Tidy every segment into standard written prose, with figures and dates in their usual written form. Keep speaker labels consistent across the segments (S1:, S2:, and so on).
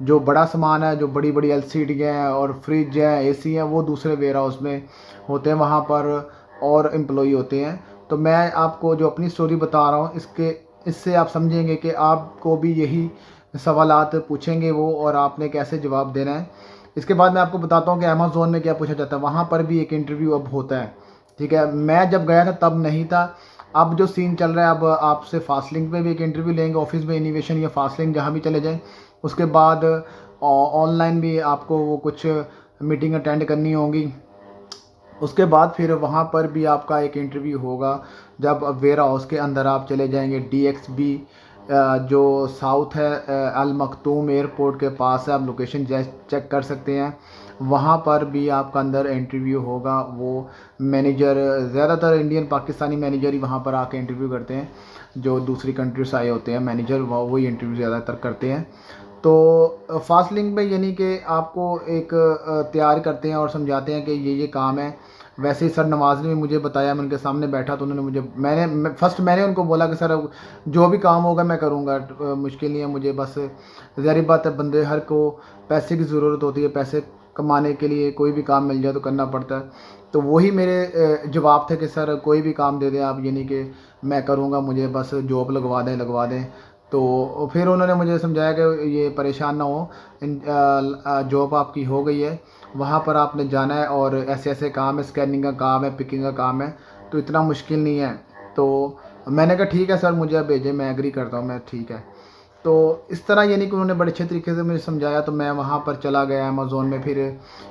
S1: جو بڑا سامان ہے، جو بڑی بڑی LCD ہیں اور فریج ہیں، AC ہیں، وہ دوسرے ویئر ہاؤس میں ہوتے ہیں، وہاں پر اور امپلائی ہوتے ہیں۔ تو میں آپ کو جو اپنی سٹوری بتا رہا ہوں، اس سے آپ سمجھیں گے کہ آپ کو بھی یہی سوالات پوچھیں گے وہ، اور آپ نے کیسے جواب دینا ہے۔ اس کے بعد میں آپ کو بتاتا ہوں کہ Amazon میں کیا پوچھا جاتا ہے، وہاں پر بھی ایک انٹرویو اب ہوتا ہے، ٹھیک ہے۔ میں جب گیا تھا تب نہیں تھا، اب جو سین چل رہا ہے، اب آپ سے فاسٹ لنک پہ بھی ایک انٹرویو لیں گے، آفس میں انویشن یا فاسٹ لنک جہاں بھی چلے جائیں۔ اس کے بعد آن لائن بھی آپ کو وہ کچھ میٹنگ اٹینڈ کرنی ہوگی۔ اس کے بعد پھر وہاں پر بھی آپ کا ایک انٹرویو ہوگا، جب ویئر ہاؤس کے اندر آپ چلے جائیں گے۔ DXB جو ساؤتھ ہے، المکتوم ایئرپورٹ کے پاس ہے، آپ لوکیشن چیک کر سکتے ہیں۔ وہاں پر بھی آپ کا اندر انٹرویو ہوگا۔ وہ مینیجر، زیادہ تر انڈین پاکستانی مینیجر ہی وہاں پر آ کے انٹرویو کرتے ہیں، جو دوسری کنٹری سے آئے ہوتے ہیں مینیجر، وہی انٹرویو زیادہ تر کرتے ہیں۔ تو فاسٹ لنک میں یعنی کہ آپ کو ایک تیار کرتے ہیں اور سمجھاتے ہیں کہ یہ کام ہے۔ ویسے ہی سر نواز نے بھی مجھے بتایا، میں ان کے سامنے بیٹھا تو انہوں نے مجھے، میں نے ان کو بولا کہ سر جو بھی کام ہوگا میں کروں گا، مشکل نہیں ہے مجھے، بس ظاہر بات ہے بندے ہر کو پیسے کی ضرورت ہوتی ہے، پیسے کمانے کے لیے کوئی بھی کام مل جائے تو کرنا پڑتا ہے۔ تو وہی میرے جواب تھے کہ سر کوئی بھی کام دے دیں آپ، یعنی کہ میں کروں گا، مجھے بس جاب لگوا دیں۔ تو پھر انہوں نے مجھے سمجھایا کہ یہ پریشان نہ ہو، جاب آپ کی ہو گئی ہے، وہاں پر آپ نے جانا ہے، اور ایسے ایسے کام ہے، اسکیننگ کا کام ہے، پکنگ کا کام ہے، تو اتنا مشکل نہیں ہے۔ تو میں نے کہا ٹھیک ہے سر، مجھے اب بھیجیں، میں ایگری کرتا ہوں، میں ٹھیک ہے۔ تو اس طرح یعنی کہ انہوں نے بڑے اچھے طریقے سے مجھے سمجھایا، تو میں وہاں پر چلا گیا Amazon میں۔ پھر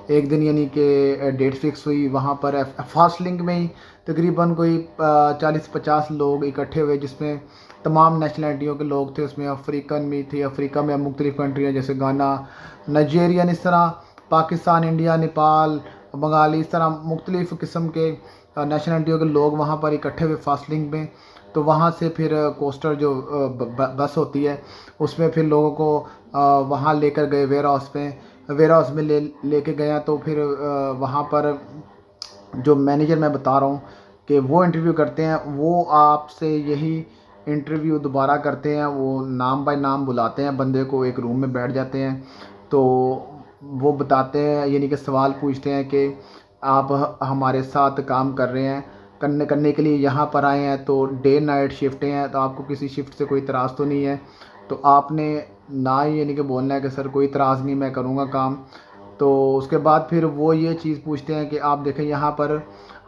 S1: ایک دن یعنی کہ ڈیٹ فکس ہوئی، وہاں پر فاسٹ لنک میں ہی تقریباً کوئی 40-50 لوگ اکٹھے ہوئے، جس میں تمام نیشنلٹیوں کے لوگ تھے۔ اس میں افریقن بھی تھے، افریقہ میں مختلف کنٹریاں جیسے گانا، نائجیرین، اس طرح پاکستان، انڈیا، نیپال، بنگالی، اس طرح مختلف قسم کے نیشنلٹیوں کے لوگ وہاں پر اکٹھے ہوئے فاسٹ لنک میں۔ تو وہاں سے پھر کوسٹر جو بس ہوتی ہے، اس میں پھر لوگوں کو وہاں لے کر گئے ویئر ہاؤس میں لے کے گیا۔ تو پھر وہاں پر جو مینیجر میں بتا رہا ہوں کہ وہ انٹرویو کرتے ہیں، وہ آپ سے یہی انٹرویو دوبارہ کرتے ہیں، وہ نام بائی نام بلاتے ہیں بندے کو، ایک روم میں بیٹھ جاتے ہیں۔ تو وہ بتاتے ہیں، یعنی کہ سوال پوچھتے ہیں کہ آپ ہمارے ساتھ کام کر رہے ہیں، کرنے کے لیے یہاں پر آئے ہیں، تو ڈے نائٹ شفٹیں ہیں، تو آپ کو کسی شفٹ سے کوئی اعتراض تو نہیں ہے؟ تو آپ نے نہ ہی یعنی کہ بولنا ہے کہ سر کوئی اعتراض نہیں، میں کروں گا کام۔ تو اس کے بعد پھر وہ یہ چیز پوچھتے ہیں کہ آپ دیکھیں یہاں پر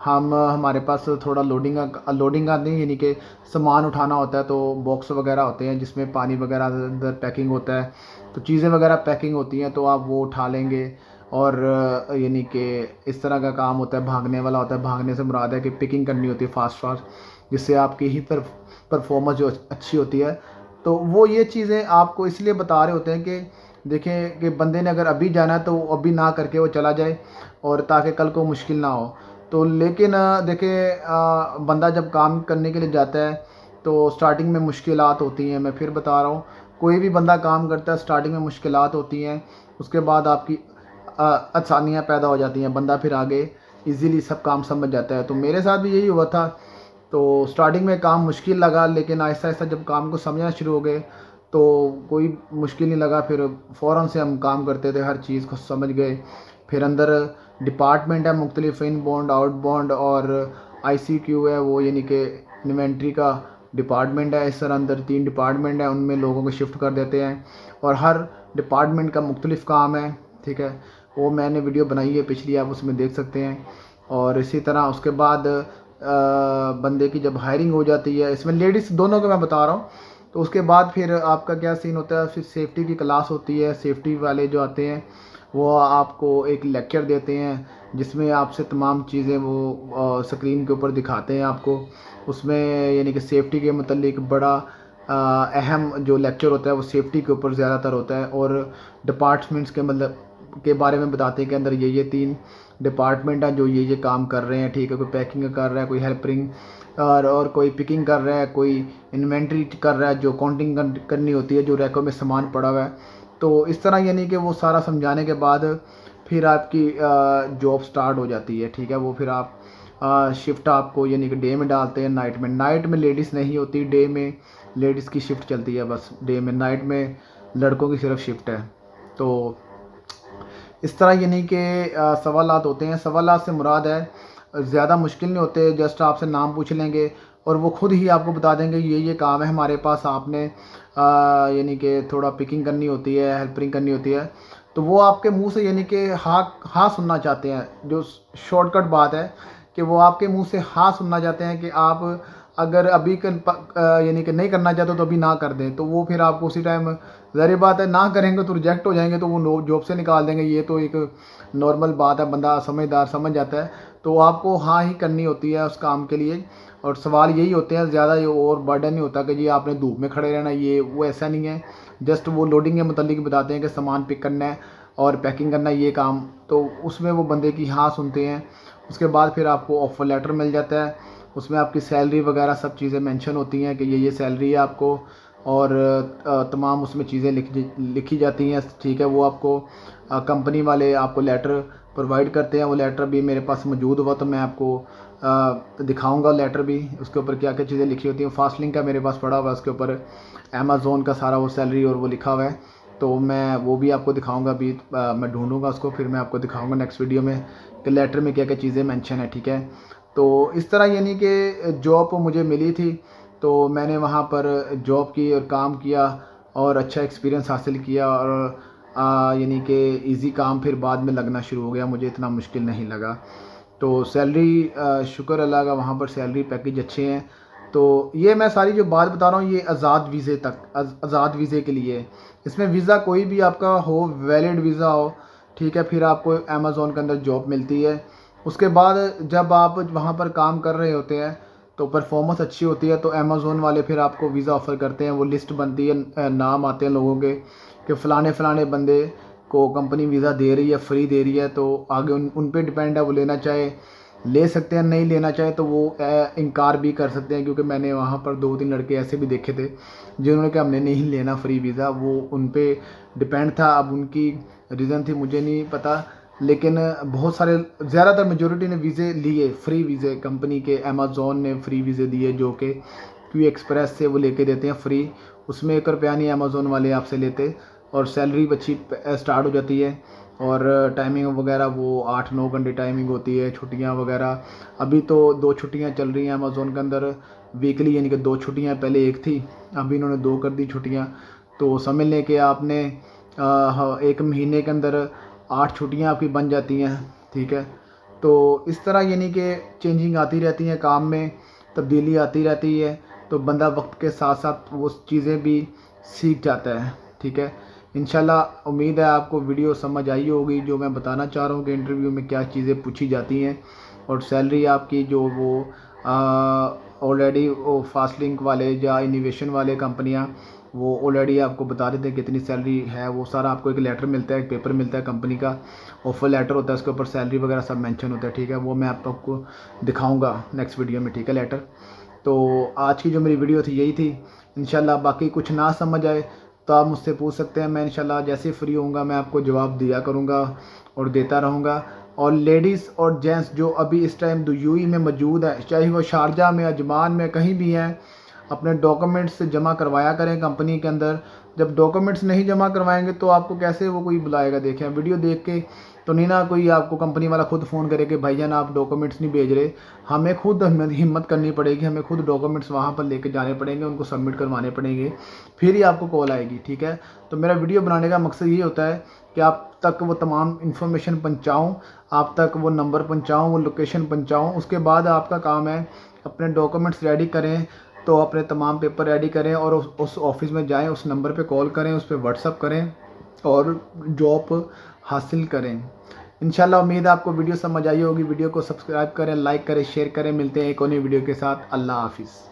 S1: ہمارے پاس تھوڑا لوڈنگ کا نہیں، یعنی کہ سامان اٹھانا ہوتا ہے، تو باکس وغیرہ ہوتے ہیں جس میں پانی وغیرہ اندر پیکنگ ہوتا ہے، تو چیزیں وغیرہ پیکنگ ہوتی ہیں، تو آپ وہ اٹھا لیں گے۔ اور یعنی کہ اس طرح کا کام ہوتا ہے، بھاگنے والا ہوتا ہے، بھاگنے سے مراد ہے کہ پکنگ کرنی ہوتی ہے فاسٹ، جس سے آپ کی ہی پرفارمنس جو اچھی ہوتی ہے۔ تو وہ یہ چیزیں آپ کو اس لیے بتا رہے ہوتے ہیں کہ دیکھیں کہ بندے نے اگر ابھی جانا ہے تو وہ ابھی نہ کر کے وہ چلا جائے، اور تاکہ کل کو مشکل نہ ہو۔ تو لیکن دیکھیں بندہ جب کام کرنے کے لیے جاتا ہے تو سٹارٹنگ میں مشکلات ہوتی ہیں، میں پھر بتا رہا ہوں، کوئی بھی بندہ کام کرتا ہے سٹارٹنگ میں مشکلات ہوتی ہیں، اس کے بعد آپ کی آسانیاں پیدا ہو جاتی ہیں، بندہ پھر آگے ایزیلی سب کام سمجھ جاتا ہے۔ تو میرے ساتھ بھی یہی ہوا تھا۔ تو سٹارٹنگ میں کام مشکل لگا، لیکن آہستہ آہستہ جب کام کو سمجھنا شروع ہو گئے تو کوئی مشکل نہیں لگا، پھر فوراً سے ہم کام کرتے تھے، ہر چیز کو سمجھ گئے۔ پھر اندر ڈپارٹمنٹ ہے مختلف، ان بانڈ، آؤٹ بانڈ، اور ICQ ہے، وہ یعنی کہ انوینٹری کا ڈپارٹمنٹ ہے۔ اس طرح اندر 3 ڈپارٹمنٹ ہیں، ان میں لوگوں کو شفٹ کر دیتے ہیں، اور ہر ڈپارٹمنٹ کا مختلف کام ہے، ٹھیک ہے۔ وہ میں نے ویڈیو بنائی ہے پچھلی، آپ اس میں دیکھ سکتے ہیں۔ اور اسی طرح اس کے بعد بندے کی جب ہائرنگ ہو جاتی ہے، اس میں لیڈیز دونوں کا میں بتا رہا ہوں، تو اس کے بعد پھر آپ کا کیا سین ہوتا ہے، پھر سیفٹی کی کلاس ہوتی ہے۔ سیفٹی والے جو آتے ہیں وہ آپ کو ایک لیکچر دیتے ہیں، جس میں آپ سے تمام چیزیں وہ اسکرین کے اوپر دکھاتے ہیں آپ کو۔ اس میں یعنی کہ سیفٹی کے متعلق بڑا اہم جو لیکچر ہوتا ہے وہ سیفٹی کے اوپر زیادہ تر ہوتا ہے، اور ڈپارٹمنٹس کے بارے میں بتاتے ہیں کہ اندر یہ 3 ڈپارٹمنٹ ہیں جو یہ کام کر رہے ہیں، ٹھیک ہے۔ کوئی پیکنگ کر رہا ہے، کوئی ہیلپرنگ، اور کوئی پکنگ کر رہا ہے، کوئی انوینٹری کر رہا ہے جو کاؤنٹنگ کرنی ہوتی ہے جو ریکوں میں سامان پڑا ہوا ہے۔ تو اس طرح یعنی کہ وہ سارا سمجھانے کے بعد پھر آپ کی جاب سٹارٹ ہو جاتی ہے، ٹھیک ہے۔ وہ پھر آپ شفٹ آپ کو یعنی کہ ڈے میں ڈالتے ہیں، نائٹ میں لیڈیز نہیں ہوتی، ڈے میں لیڈیز کی شفٹ چلتی ہے بس ڈے میں، نائٹ میں لڑکوں کی صرف شفٹ ہے۔ تو اس طرح یعنی کہ سوالات ہوتے ہیں. سوالات سے مراد ہے زیادہ مشکل نہیں ہوتے، جسٹ آپ سے نام پوچھ لیں گے اور وہ خود ہی آپ کو بتا دیں گے یہ کام ہے ہمارے پاس، آپ نے یعنی کہ تھوڑا پکنگ کرنی ہوتی ہے، ہیلپرنگ کرنی ہوتی ہے. تو وہ آپ کے منہ سے یعنی کہ ہاں سننا چاہتے ہیں. جو شارٹ کٹ بات ہے کہ وہ آپ کے منہ سے ہاں سننا چاہتے ہیں کہ آپ اگر ابھی یعنی کہ نہیں کرنا چاہتے تو ابھی نہ کر دیں. تو وہ پھر آپ کو اسی ٹائم، ظاہر بات ہے، نہ کریں گے تو ریجیکٹ ہو جائیں گے تو وہ جاب سے نکال دیں گے. یہ تو ایک نارمل بات ہے، بندہ سمجھدار سمجھ جاتا ہے. تو آپ کو ہاں ہی کرنی ہوتی ہے اس کام کے لیے. اور سوال یہی ہوتے ہیں، زیادہ یہ اور برڈن نہیں ہوتا کہ جی آپ نے دھوپ میں کھڑے رہنا، یہ وہ ایسا نہیں ہے. جسٹ وہ لوڈنگ کے متعلق بتاتے ہیں کہ سامان پک کرنا ہے اور پیکنگ کرنا ہے یہ کام. تو اس میں وہ بندے کی ہاں سنتے ہیں. اس کے بعد پھر آپ کو آفر لیٹر مل جاتا ہے. اس میں آپ کی سیلری وغیرہ سب چیزیں مینشن ہوتی ہیں کہ یہ سیلری ہے آپ کو، اور تمام اس میں چیزیں لکھی جاتی ہیں. ٹھیک ہے، وہ آپ کو کمپنی والے آپ کو لیٹر پرووائڈ کرتے ہیں. وہ لیٹر بھی میرے پاس موجود ہوا تو میں آپ کو دکھاؤں گا لیٹر بھی، اس کے اوپر کیا کیا چیزیں لکھی ہوتی ہیں. فاسٹ لنک کا میرے پاس پڑا ہوا ہے، اس کے اوپر امیزون کا سارا وہ سیلری اور وہ لکھا ہوا ہے. تو میں وہ بھی آپ کو دکھاؤں گا. ابھی میں ڈھونڈوں گا اس کو، پھر میں آپ کو دکھاؤں گا نیکسٹ ویڈیو میں کہ لیٹر میں کیا کیا چیزیں مینشن ہے. ٹھیک ہے، تو اس طرح یعنی کہ جاب مجھے ملی تھی تو میں نے وہاں پر جاب کی اور کام کیا اور اچھا ایکسپیرینس حاصل کیا. اور یعنی کہ ایزی کام پھر بعد میں لگنا شروع ہو گیا، مجھے اتنا مشکل نہیں لگا. تو سیلری شکر اللہ کا وہاں پر سیلری پیکیج اچھے ہیں. تو یہ میں ساری جو بات بتا رہا ہوں یہ آزاد ویزے کے لیے. اس میں ویزا کوئی بھی آپ کا ہو، ویلڈ ویزا ہو، ٹھیک ہے، پھر آپ کو امیزون کے اندر جاب ملتی ہے. اس کے بعد جب آپ وہاں پر کام کر رہے ہوتے ہیں تو پرفارمنس اچھی ہوتی ہے تو امیزون والے پھر آپ کو ویزا آفر کرتے ہیں. وہ لسٹ بنتی ہے، نام آتے ہیں لوگوں کے کہ فلانے بندے کو کمپنی ویزا دے رہی ہے، فری دے رہی ہے. تو آگے ان پہ ڈیپینڈ ہے، وہ لینا چاہے لے سکتے ہیں، نہیں لینا چاہے تو وہ انکار بھی کر سکتے ہیں. کیونکہ میں نے وہاں پر 2-3 لڑکے ایسے بھی دیکھے تھے جنہوں نے کہ ہم نے نہیں لینا فری ویزا. وہ ان پہ ڈیپینڈ تھا. اب ان کی ریزن تھی مجھے نہیں پتہ، لیکن بہت سارے، زیادہ تر میجورٹی نے ویزے لیے، فری ویزے. کمپنی کے امیزون نے فری ویزے دیے جو کہ کیو ایکسپریس سے وہ لے کے دیتے ہیں فری. اس میں 1 روپیہ نہیں امیزون والے آپ سے لیتے. اور سیلری اچھی اسٹارٹ ہو جاتی ہے. اور ٹائمنگ وغیرہ وہ 8-9 گھنٹے ٹائمنگ ہوتی ہے. چھٹیاں وغیرہ ابھی تو 2 چھٹیاں چل رہی ہیں امیزون کے اندر ویکلی، یعنی کہ 2 چھٹیاں، پہلے 1 تھی، ابھی انہوں نے 2 کر دی چھٹیاں. تو سمجھ لیں کہ آپ نے 1 مہینے کے اندر 8 چھٹیاں آپ کی بن جاتی ہیں. ٹھیک ہے، تو اس طرح یعنی کہ چینجنگ آتی رہتی ہیں کام میں، تبدیلی آتی رہتی ہے. تو بندہ وقت کے ساتھ ساتھ وہ چیزیں بھی سیکھ جاتا ہے. ٹھیک ہے، انشاءاللہ امید ہے آپ کو ویڈیو سمجھ آئی ہوگی جو میں بتانا چاہ رہا ہوں کہ انٹرویو میں کیا چیزیں پوچھی جاتی ہیں. اور سیلری آپ کی جو وہ آلریڈی وہ فاسٹ لنک والے یا انویشن والے کمپنیاں وہ آلریڈی آپ کو بتا دیتے ہیں کتنی سیلری ہے. وہ سارا آپ کو ایک لیٹر ملتا ہے، ایک پیپر ملتا ہے کمپنی کا، آفر لیٹر ہوتا ہے، اس کے اوپر سیلری وغیرہ سب مینشن ہوتا ہے. ٹھیک ہے، وہ میں آپ کو دکھاؤں گا نیکسٹ ویڈیو میں. ٹھیک ہے، لیٹر. تو آج کی جو میری ویڈیو تھی یہی تھی. انشاءاللہ باقی کچھ نہ سمجھ آئے تو آپ مجھ سے پوچھ سکتے ہیں. میں انشاءاللہ جیسے فری ہوں گا میں آپ کو جواب دیا کروں گا اور دیتا رہوں گا. اور لیڈیز اور جینٹس جو ابھی اس ٹائم یو ای میں موجود ہے، چاہے وہ شارجہ میں، عجمان میں، کہیں بھی ہیں، اپنے ڈاکومنٹس جمع کروایا کریں کمپنی کے اندر. جب ڈاکومنٹس نہیں جمع کروائیں گے تو آپ کو کیسے وہ کوئی بلائے گا؟ دیکھیں ویڈیو دیکھ کے تو نہیں نا کوئی آپ کو کمپنی والا خود فون کرے کہ بھائی جان آپ ڈاکومنٹس نہیں بھیج رہے. ہمیں خود ہمت کرنی پڑے گی، ہمیں خود ڈاکومنٹس وہاں پر لے کے جانے پڑیں گے، ان کو سبمٹ کروانے پڑیں گے، پھر ہی آپ کو کال آئے گی. ٹھیک ہے، تو میرا ویڈیو بنانے کا مقصد یہ ہوتا ہے کہ آپ تک وہ تمام انفارمیشن پہنچاؤں، آپ تک وہ نمبر پہنچاؤں، وہ لوکیشن پہنچاؤں. اس کے بعد آپ کا کام ہے اپنے ڈاکومنٹس ریڈی کریں. تو اپنے تمام پیپر ریڈی کریں اور اس آفس میں جائیں، اس نمبر پہ کال کریں، اس پہ واٹس اپ کریں اور جاب حاصل کریں. انشاءاللہ امید ہے آپ کو ویڈیو سمجھ آئی ہوگی. ویڈیو کو سبسکرائب کریں، لائک کریں، شیئر کریں. ملتے ہیں ایک اور نئی ویڈیو کے ساتھ. اللہ حافظ.